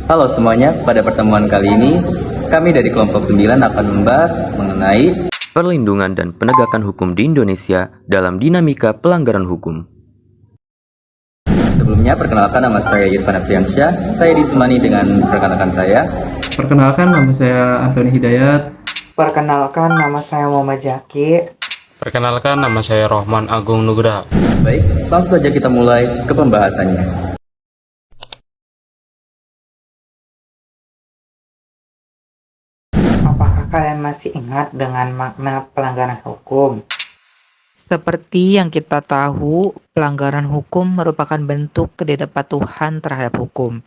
Halo semuanya, pada pertemuan kali ini kami dari kelompok 9 akan membahas mengenai perlindungan dan penegakan hukum di Indonesia dalam dinamika pelanggaran hukum. Sebelumnya, perkenalkan nama saya Irfan Afriansyah. Saya ditemani dengan rekan-rekan saya. Perkenalkan, nama saya Antoni Hidayat. Perkenalkan, nama saya Muhammad Jaki. Perkenalkan, nama saya Rohman Agung Nugraha. Baik, langsung saja kita mulai ke pembahasannya. Apakah kalian masih ingat dengan makna pelanggaran hukum? Seperti yang kita tahu, pelanggaran hukum merupakan bentuk ketidakpatuhan terhadap hukum.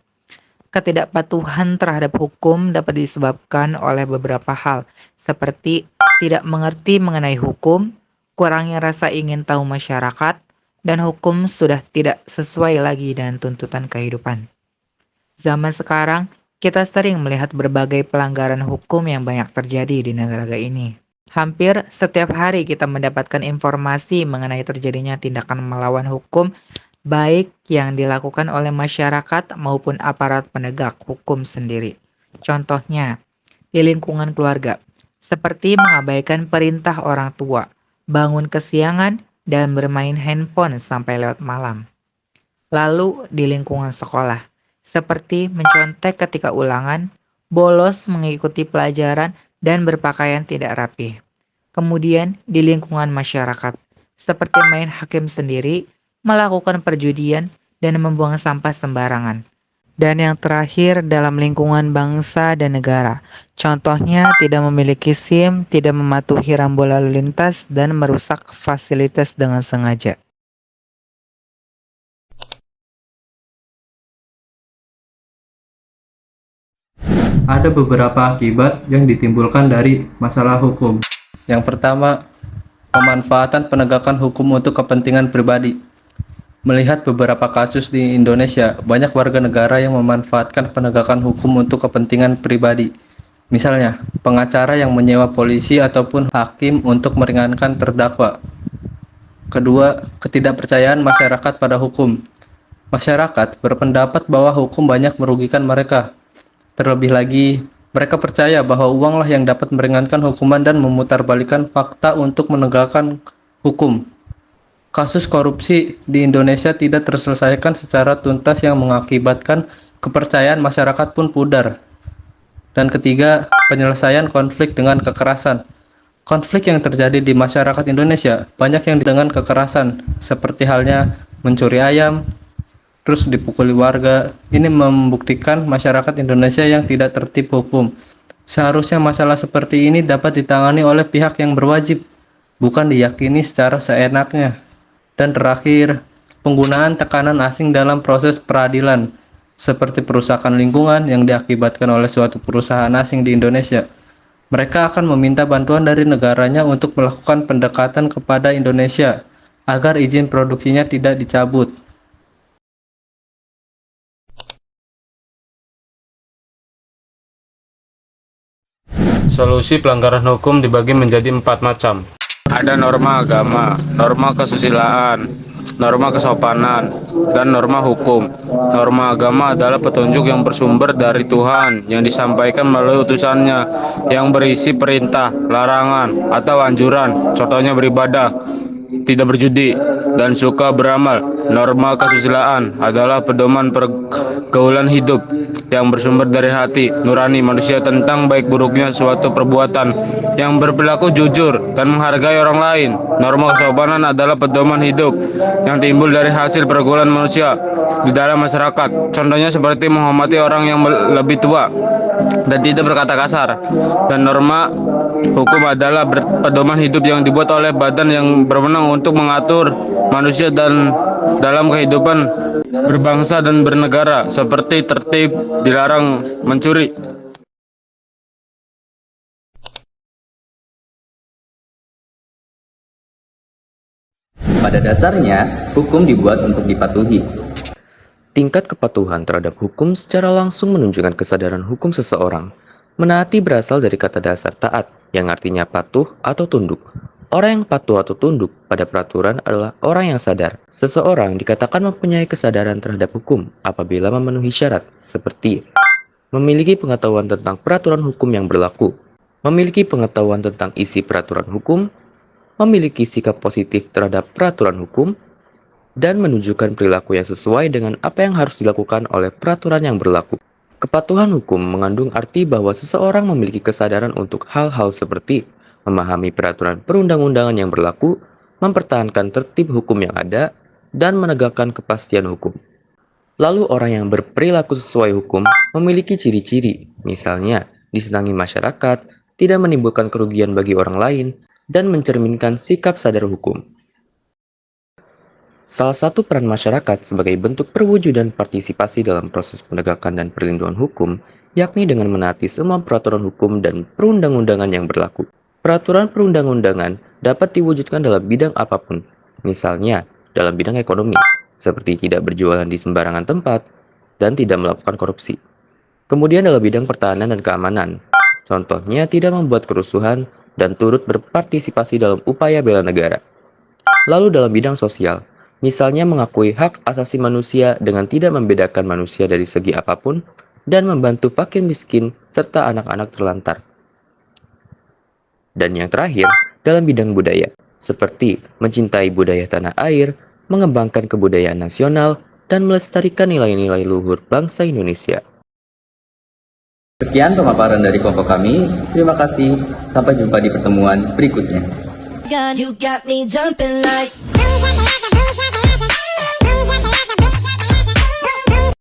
Ketidakpatuhan terhadap hukum dapat disebabkan oleh beberapa hal, seperti tidak mengerti mengenai hukum, kurangnya rasa ingin tahu masyarakat, dan hukum sudah tidak sesuai lagi dengan tuntutan kehidupan. Zaman sekarang, kita sering melihat berbagai pelanggaran hukum yang banyak terjadi di negara ini. Hampir setiap hari kita mendapatkan informasi mengenai terjadinya tindakan melawan hukum, baik yang dilakukan oleh masyarakat maupun aparat penegak hukum sendiri. Contohnya, di lingkungan keluarga, seperti mengabaikan perintah orang tua, bangun kesiangan, dan bermain handphone sampai lewat malam. Lalu di lingkungan sekolah, seperti mencontek ketika ulangan, bolos mengikuti pelajaran, dan berpakaian tidak rapi. Kemudian di lingkungan masyarakat, seperti main hakim sendiri, melakukan perjudian, dan membuang sampah sembarangan. Dan yang terakhir dalam lingkungan bangsa dan negara, contohnya tidak memiliki SIM, tidak mematuhi rambu lalu lintas, dan merusak fasilitas dengan sengaja. Ada beberapa akibat yang ditimbulkan dari masalah hukum. Yang pertama, pemanfaatan penegakan hukum untuk kepentingan pribadi. Melihat beberapa kasus di Indonesia, banyak warga negara yang memanfaatkan penegakan hukum untuk kepentingan pribadi. Misalnya, pengacara yang menyewa polisi ataupun hakim untuk meringankan terdakwa. Kedua, ketidakpercayaan masyarakat pada hukum. Masyarakat berpendapat bahwa hukum banyak merugikan mereka. Terlebih lagi, mereka percaya bahwa uanglah yang dapat meringankan hukuman dan memutarbalikkan fakta untuk menegakkan hukum. Kasus korupsi di Indonesia tidak terselesaikan secara tuntas yang mengakibatkan kepercayaan masyarakat pun pudar. Dan ketiga, penyelesaian konflik dengan kekerasan. Konflik yang terjadi di masyarakat Indonesia banyak yang dengan kekerasan, seperti halnya mencuri ayam, terus dipukuli warga. Ini membuktikan masyarakat Indonesia yang tidak tertib hukum. Seharusnya masalah seperti ini dapat ditangani oleh pihak yang berwajib, bukan diyakini secara seenaknya. Dan terakhir, penggunaan tekanan asing dalam proses peradilan, seperti perusakan lingkungan yang diakibatkan oleh suatu perusahaan asing di Indonesia. Mereka akan meminta bantuan dari negaranya untuk melakukan pendekatan kepada Indonesia agar izin produksinya tidak dicabut. Solusi pelanggaran hukum dibagi menjadi 4 macam. Ada norma agama, norma kesusilaan, norma kesopanan, dan norma hukum. Norma agama adalah petunjuk yang bersumber dari Tuhan yang disampaikan melalui utusannya yang berisi perintah, larangan, atau anjuran. Contohnya beribadah, tidak berjudi, dan suka beramal. Norma kesusilaan adalah pedoman pergaulan hidup yang bersumber dari hati nurani manusia tentang baik buruknya suatu perbuatan, yang berperilaku jujur dan menghargai orang lain. Norma kesopanan adalah pedoman hidup yang timbul dari hasil pergaulan manusia di dalam masyarakat. Contohnya seperti menghormati orang yang lebih tua dan tidak berkata kasar. Dan norma hukum adalah pedoman hidup yang dibuat oleh badan yang berwenang untuk mengatur manusia dan dalam kehidupan berbangsa dan bernegara, seperti tertib, dilarang mencuri. Pada dasarnya, hukum dibuat untuk dipatuhi. Tingkat kepatuhan terhadap hukum secara langsung menunjukkan kesadaran hukum seseorang. Menaati berasal dari kata dasar taat, yang artinya patuh atau tunduk. Orang yang patuh atau tunduk pada peraturan adalah orang yang sadar. Seseorang dikatakan mempunyai kesadaran terhadap hukum apabila memenuhi syarat, seperti memiliki pengetahuan tentang peraturan hukum yang berlaku, memiliki pengetahuan tentang isi peraturan hukum, memiliki sikap positif terhadap peraturan hukum, dan menunjukkan perilaku yang sesuai dengan apa yang harus dilakukan oleh peraturan yang berlaku. Kepatuhan hukum mengandung arti bahwa seseorang memiliki kesadaran untuk hal-hal seperti memahami peraturan perundang-undangan yang berlaku, mempertahankan tertib hukum yang ada, dan menegakkan kepastian hukum. Lalu orang yang berperilaku sesuai hukum memiliki ciri-ciri, misalnya disenangi masyarakat, tidak menimbulkan kerugian bagi orang lain, dan mencerminkan sikap sadar hukum. Salah satu peran masyarakat sebagai bentuk perwujudan partisipasi dalam proses penegakan dan perlindungan hukum, yakni dengan menaati semua peraturan hukum dan perundang-undangan yang berlaku. Peraturan perundang-undangan dapat diwujudkan dalam bidang apapun, misalnya dalam bidang ekonomi, seperti tidak berjualan di sembarangan tempat dan tidak melakukan korupsi. Kemudian dalam bidang pertahanan dan keamanan, contohnya tidak membuat kerusuhan dan turut berpartisipasi dalam upaya bela negara. Lalu dalam bidang sosial, misalnya mengakui hak asasi manusia dengan tidak membedakan manusia dari segi apapun dan membantu fakir miskin serta anak-anak terlantar. Dan yang terakhir, dalam bidang budaya, seperti mencintai budaya tanah air, mengembangkan kebudayaan nasional, dan melestarikan nilai-nilai luhur bangsa Indonesia. Sekian pemaparan dari kelompok kami. Terima kasih. Sampai jumpa di pertemuan berikutnya. You got me jumping like